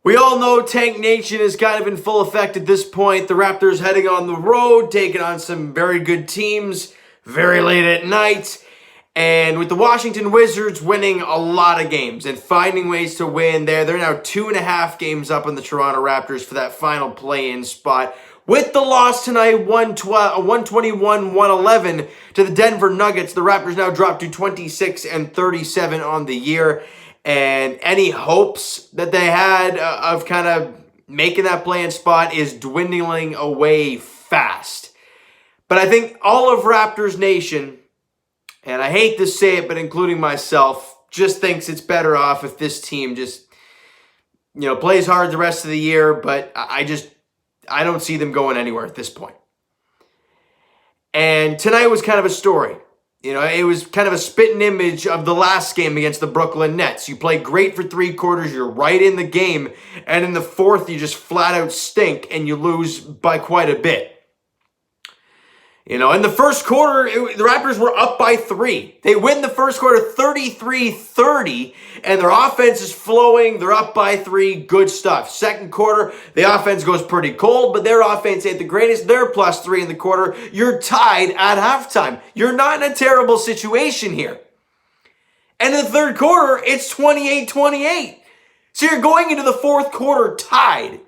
We all know Tank Nation is kind of in full effect at this point. The Raptors heading on the road, taking on some very good teams, very late at night. And with the Washington Wizards winning a lot of games and finding ways to win there, they're now 2.5 games up on the Toronto Raptors for that final play-in spot. With the loss tonight, 121-111 to the Denver Nuggets, the Raptors now drop to 26-37 on the year. And any hopes that they had of kind of making that play-in spot is dwindling away fast. But I think all of Raptors Nation, and I hate to say it, but including myself, just thinks it's better off if this team just, plays hard the rest of the year. But I don't see them going anywhere at this point. And tonight was kind of a story. It was kind of a spitting image of the last game against the Brooklyn Nets. You play great for 3 quarters, you're right in the game, and in the fourth, you just flat out stink, and you lose by quite a bit. In the first quarter, the Raptors were up by 3. They win the first quarter 33-30, and their offense is flowing. They're up by 3. Good stuff. Second quarter, the offense goes pretty cold, but their offense ain't the greatest. They're +3 in the quarter. You're tied at halftime. You're not in a terrible situation here. And in the third quarter, it's 28-28. So you're going into the fourth quarter tied.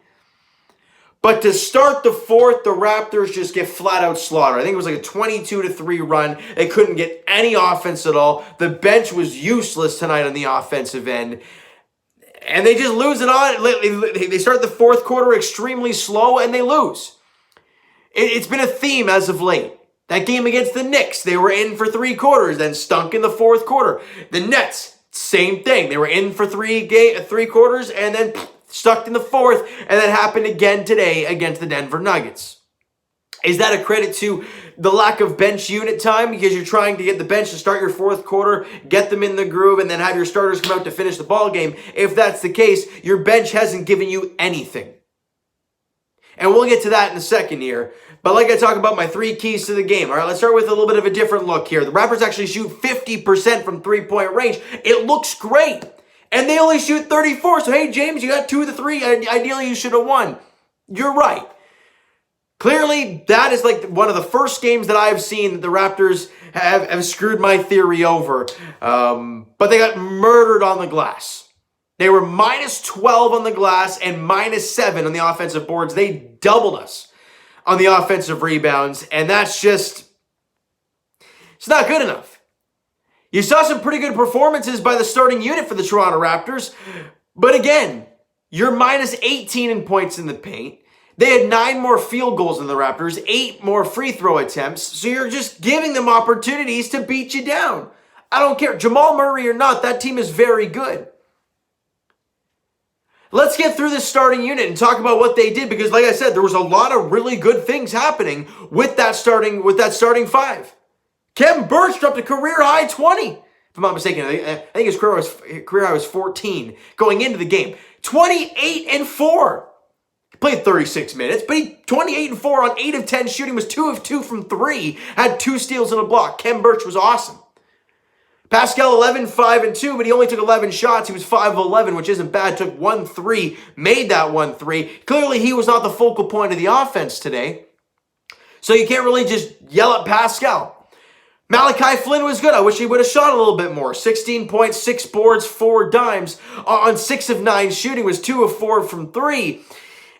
But to start the fourth, the Raptors just get flat out slaughtered. I think it was like a 22-3 run. They couldn't get any offense at all. The bench was useless tonight on the offensive end. And they just lose it on. They start the fourth quarter extremely slow and they lose. It's been a theme as of late. That game against the Knicks, they were in for 3 quarters, then stunk in the fourth quarter. The Nets, same thing. They were in for 3 quarters and then stuck in the fourth, and that happened again today against the Denver Nuggets. Is that a credit to the lack of bench unit time because you're trying to get the bench to start your fourth quarter, get them in the groove, and then have your starters come out to finish the ball game? If that's the case, your bench hasn't given you anything. And we'll get to that in a second here. But like I talk about my 3 keys to the game. All right, let's start with a little bit of a different look here. The Raptors actually shoot 50% from 3-point range. It looks great. And they only shoot 34. So, hey, James, you got 2 of the 3. Ideally, you should have won. You're right. Clearly, that is like one of the first games that I've seen that the Raptors have screwed my theory over. But they got murdered on the glass. They were -12 on the glass and -7 on the offensive boards. They doubled us on the offensive rebounds. And that's just, it's not good enough. You saw some pretty good performances by the starting unit for the Toronto Raptors. But again, you're -18 in points in the paint. They had 9 more field goals than the Raptors, 8 more free throw attempts. So you're just giving them opportunities to beat you down. I don't care. Jamal Murray or not, that team is very good. Let's get through this starting unit and talk about what they did, because like I said, there was a lot of really good things happening with that starting 5. Kevin Burch dropped a career-high 20. If I'm not mistaken, I think his career high was 14 going into the game. 28-4. He played 36 minutes, but 28-4 on 8 of 10 shooting, was 2 of 2 from 3, had 2 steals and a block. Kevin Burch was awesome. Pascal 11, 5 and 2, but he only took 11 shots. He was 5 of 11, which isn't bad. Took 1 3, made that 1 3. Clearly, he was not the focal point of the offense today. So you can't really just yell at Pascal. Malachi Flynn was good. I wish he would have shot a little bit more. 16 points, 6 boards, 4 dimes. On 6 of 9 shooting, was 2 of 4 from 3.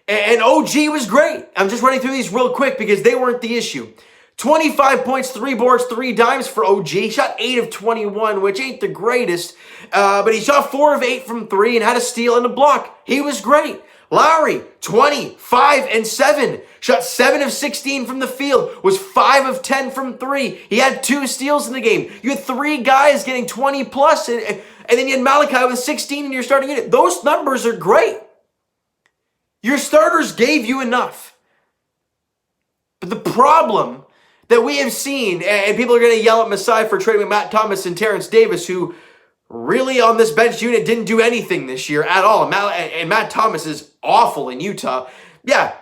And OG was great. I'm just running through these real quick because they weren't the issue. 25 points, 3 boards, 3 dimes for OG. He shot 8 of 21, which ain't the greatest. But he shot 4 of 8 from 3 and had a steal and a block. He was great. Lowry, 20, 5 and 7. Shot 7 of 16 from the field. Was 5 of 10 from 3. He had 2 steals in the game. You had 3 guys getting 20 plus. And then you had Malachi with 16 in your starting unit. Those numbers are great. Your starters gave you enough. But the problem that we have seen, and people are going to yell at Masai for trading with Matt Thomas and Terrence Davis, who really on this bench unit didn't do anything this year at all. And Matt Thomas is awful in Utah. Yeah,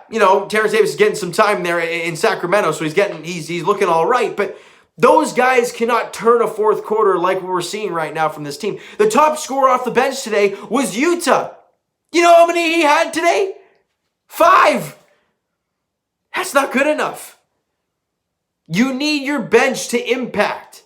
Terrence Davis is getting some time there in Sacramento, so he's looking all right. But those guys cannot turn a fourth quarter like we're seeing right now from this team. The top scorer off the bench today was Utah. You know how many he had today? 5. That's not good enough. You need your bench to impact.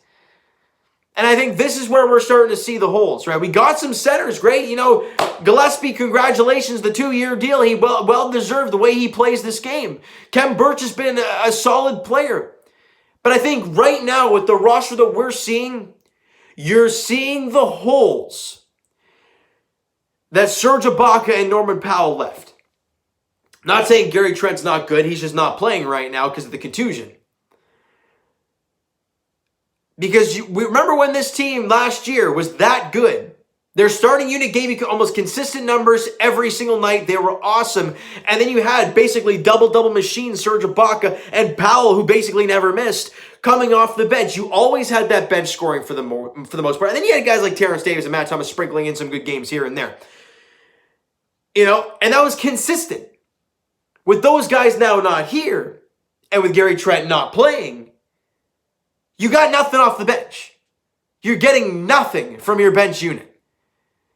And I think this is where we're starting to see the holes, right? We got some centers, great. You know, Gillespie, congratulations, the 2-year deal. He well deserved the way he plays this game. Kem Birch has been a solid player. But I think right now with the roster that we're seeing, you're seeing the holes that Serge Ibaka and Norman Powell left. Not saying Gary Trent's not good. He's just not playing right now because of the contusion. Because we remember when this team last year was that good. Their starting unit gave you almost consistent numbers every single night. They were awesome. And then you had basically double-double machines, Serge Ibaka and Powell, who basically never missed, coming off the bench. You always had that bench scoring for the most part. And then you had guys like Terrence Davis and Matt Thomas sprinkling in some good games here and there. You know, and that was consistent. With those guys now not here, and with Gary Trent not playing, you got nothing off the bench. You're getting nothing from your bench unit.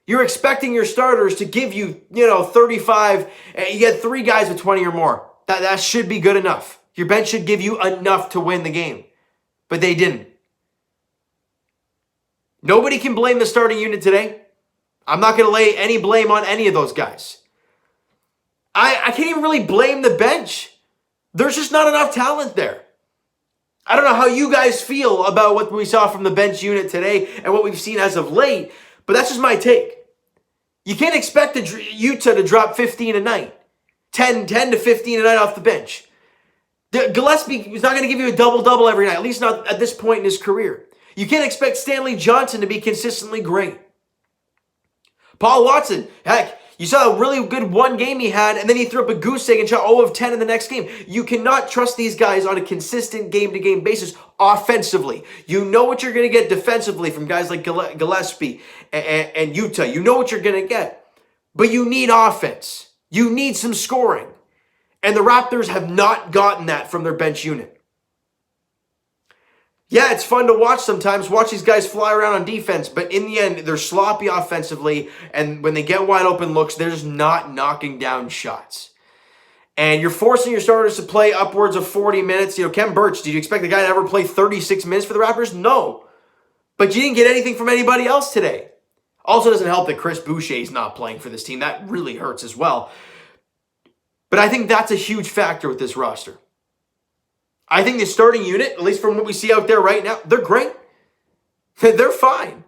You're expecting your starters to give you, 35. You get 3 guys with 20 or more. That should be good enough. Your bench should give you enough to win the game. But they didn't. Nobody can blame the starting unit today. I'm not going to lay any blame on any of those guys. I can't even really blame the bench. There's just not enough talent there. I don't know how you guys feel about what we saw from the bench unit today and what we've seen as of late, but that's just my take. You can't expect Utah to drop 15 a night, 10 to 15 a night off the bench. Gillespie is not going to give you a double-double every night, at least not at this point in his career. You can't expect Stanley Johnson to be consistently great. Paul Watson, heck, you saw a really good one game he had, and then he threw up a goose egg and shot 0 of 10 in the next game. You cannot trust these guys on a consistent game-to-game basis offensively. You know what you're going to get defensively from guys like Gillespie and Utah. You know what you're going to get. But you need offense. You need some scoring. And the Raptors have not gotten that from their bench unit. Yeah, it's fun to watch sometimes, watch these guys fly around on defense, but in the end, they're sloppy offensively, and when they get wide open looks, they're just not knocking down shots. And you're forcing your starters to play upwards of 40 minutes. Kem Birch, did you expect the guy to ever play 36 minutes for the Raptors? No. But you didn't get anything from anybody else today. Also doesn't help that Chris Boucher is not playing for this team. That really hurts as well. But I think that's a huge factor with this roster. I think the starting unit, at least from what we see out there right now, they're great. They're fine.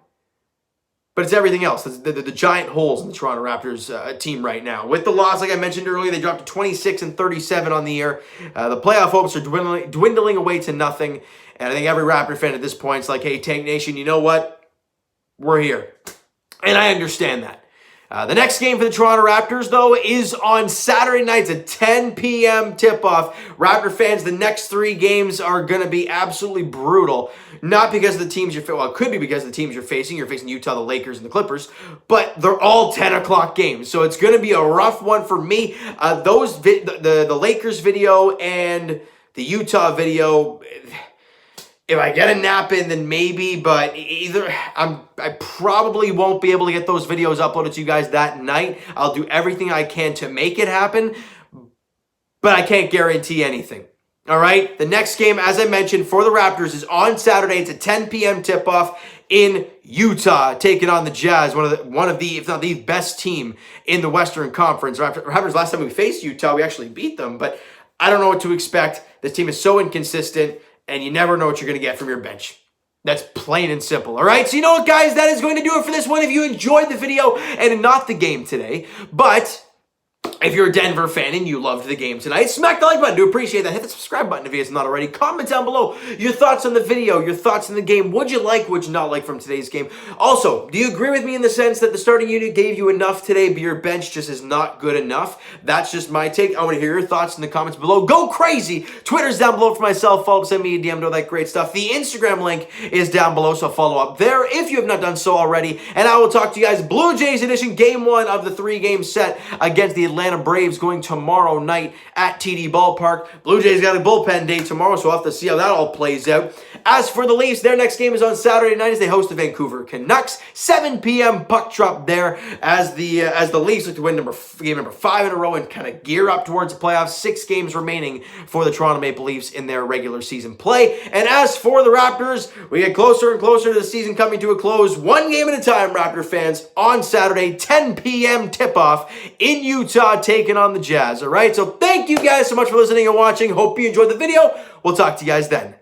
But it's everything else. The giant holes in the Toronto Raptors team right now. With the loss, like I mentioned earlier, they dropped to 26 and 37 on the year. The playoff hopes are dwindling away to nothing. And I think every Raptor fan at this point is like, hey, Tank Nation, you know what? We're here. And I understand that. The next game for the Toronto Raptors, though, is on Saturday night. It's a 10 p.m. tip-off. Raptor fans, the next 3 games are going to be absolutely brutal. Not because of the teams well, it could be because of the teams you're facing. You're facing Utah, the Lakers, and the Clippers. But they're all 10 o'clock games. So it's going to be a rough one for me. The Lakers video and the Utah video, if I get a nap in, then maybe, but I probably won't be able to get those videos uploaded to you guys that night. I'll do everything I can to make it happen, but I can't guarantee anything. All right? The next game, as I mentioned, for the Raptors is on Saturday. It's a 10 p.m. tip-off in Utah, taking on the Jazz, one of the, if not the best team in the Western Conference. Raptors, last time we faced Utah, we actually beat them, but I don't know what to expect. This team is so inconsistent, and you never know what you're going to get from your bench. That's plain and simple, all right? So you know what, guys? That is going to do it for this one. If you enjoyed the video and not the game today, but if you're a Denver fan and you loved the game tonight, smack the like button. Do appreciate that. Hit the subscribe button if you guys not already. Comment down below your thoughts on the video, your thoughts on the game. What'd you like, what'd you not like from today's game? Also, do you agree with me in the sense that the starting unit gave you enough today, but your bench just is not good enough? That's just my take. I want to hear your thoughts in the comments below. Go crazy. Twitter's down below for myself. Follow up, send me a DM, do all that great stuff. The Instagram link is down below, so follow up there if you have not done so already. And I will talk to you guys Blue Jays edition, game 1 of the 3-game set against the Atlanta Braves, going tomorrow night at TD Ballpark. Blue Jays got a bullpen day tomorrow, so we'll have to see how that all plays out. As for the Leafs, their next game is on Saturday night as they host the Vancouver Canucks. 7 p.m. puck drop there as the Leafs look to win game number 5 in a row and kind of gear up towards the playoffs. 6 games remaining for the Toronto Maple Leafs in their regular season play. And as for the Raptors, we get closer and closer to the season coming to a close. 1 game at a time, Raptor fans, on Saturday, 10 p.m. tip-off in Utah, taking on the Jazz. All right, so thank you guys so much for listening and watching. Hope you enjoyed the video. We'll talk to you guys then.